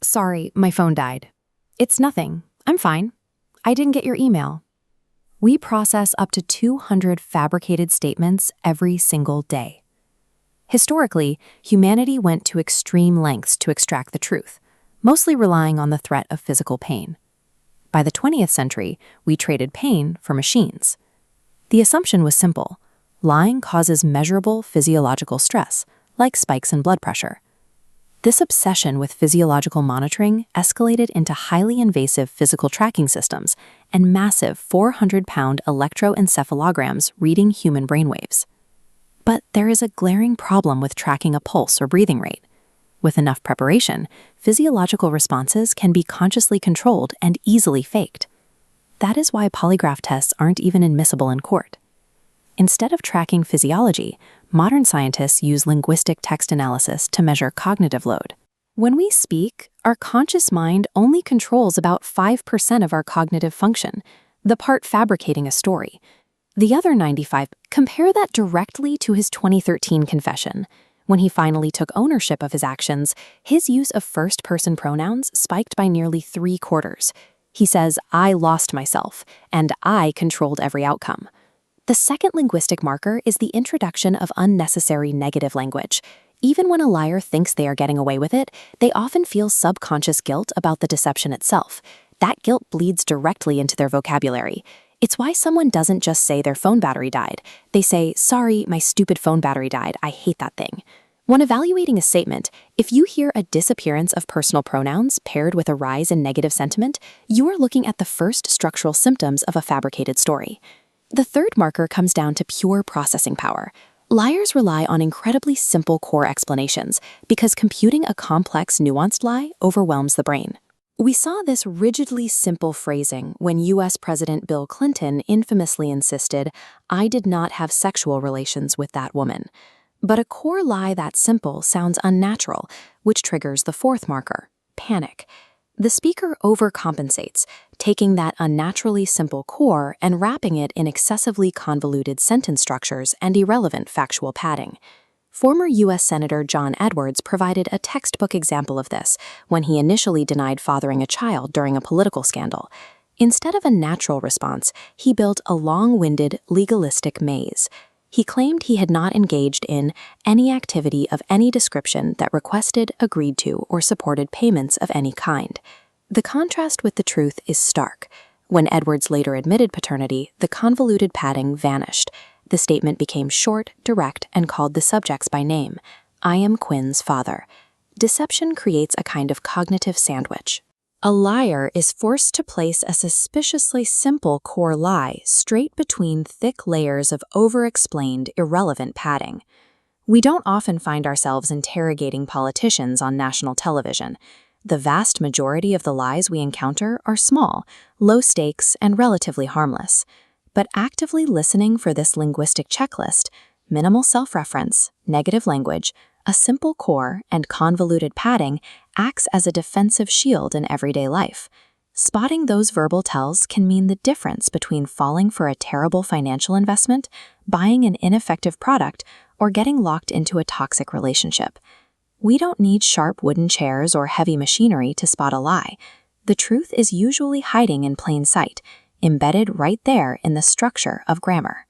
Sorry, my phone died. It's nothing. I'm fine. I didn't get your email. We process up to 200 fabricated statements every single day. Historically, humanity went to extreme lengths to extract the truth, mostly relying on the threat of physical pain. By the 20th century, we traded pain for machines. The assumption was simple. Lying causes measurable physiological stress, like spikes in blood pressure. This obsession with physiological monitoring escalated into highly invasive physical tracking systems and massive 400-pound electroencephalograms reading human brainwaves. But there is a glaring problem with tracking a pulse or breathing rate. With enough preparation, physiological responses can be consciously controlled and easily faked. That is why polygraph tests aren't even admissible in court. Instead of tracking physiology, modern scientists use linguistic text analysis to measure cognitive load. When we speak, our conscious mind only controls about 5% of our cognitive function, the part fabricating a story. The other 95%. Compare that directly to his 2013 confession. When he finally took ownership of his actions, his use of first-person pronouns spiked by nearly 3/4. He says, "I lost myself," and "I controlled every outcome." The second linguistic marker is the introduction of unnecessary negative language. Even when a liar thinks they are getting away with it, they often feel subconscious guilt about the deception itself. That guilt bleeds directly into their vocabulary. It's why someone doesn't just say their phone battery died. They say, "Sorry, my stupid phone battery died. I hate that thing." When evaluating a statement, if you hear a disappearance of personal pronouns paired with a rise in negative sentiment, you are looking at the first structural symptoms of a fabricated story. The third marker comes down to pure processing power. Liars rely on incredibly simple core explanations because computing a complex, nuanced lie overwhelms the brain. We saw this rigidly simple phrasing when U.S. President Bill Clinton infamously insisted, "I did not have sexual relations with that woman." But a core lie that simple sounds unnatural, which triggers the fourth marker, panic. The speaker overcompensates, taking that unnaturally simple core and wrapping it in excessively convoluted sentence structures and irrelevant factual padding. Former U.S. Senator John Edwards provided a textbook example of this when he initially denied fathering a child during a political scandal. Instead of a natural response, he built a long-winded, legalistic maze. He claimed he had not engaged in any activity of any description that requested, agreed to, or supported payments of any kind. The contrast with the truth is stark. When Edwards later admitted paternity, the convoluted padding vanished. The statement became short, direct, and called the subjects by name. "I am Quinn's father." Deception creates a kind of cognitive sandwich. A liar is forced to place a suspiciously simple core lie straight between thick layers of over-explained, irrelevant padding. We don't often find ourselves interrogating politicians on national television. The vast majority of the lies we encounter are small, low stakes, and relatively harmless. But actively listening for this linguistic checklist, minimal self-reference, negative language, a simple core, and convoluted padding acts as a defensive shield in everyday life. Spotting those verbal tells can mean the difference between falling for a terrible financial investment, buying an ineffective product, or getting locked into a toxic relationship. We don't need sharp wooden chairs or heavy machinery to spot a lie. The truth is usually hiding in plain sight, embedded right there in the structure of grammar.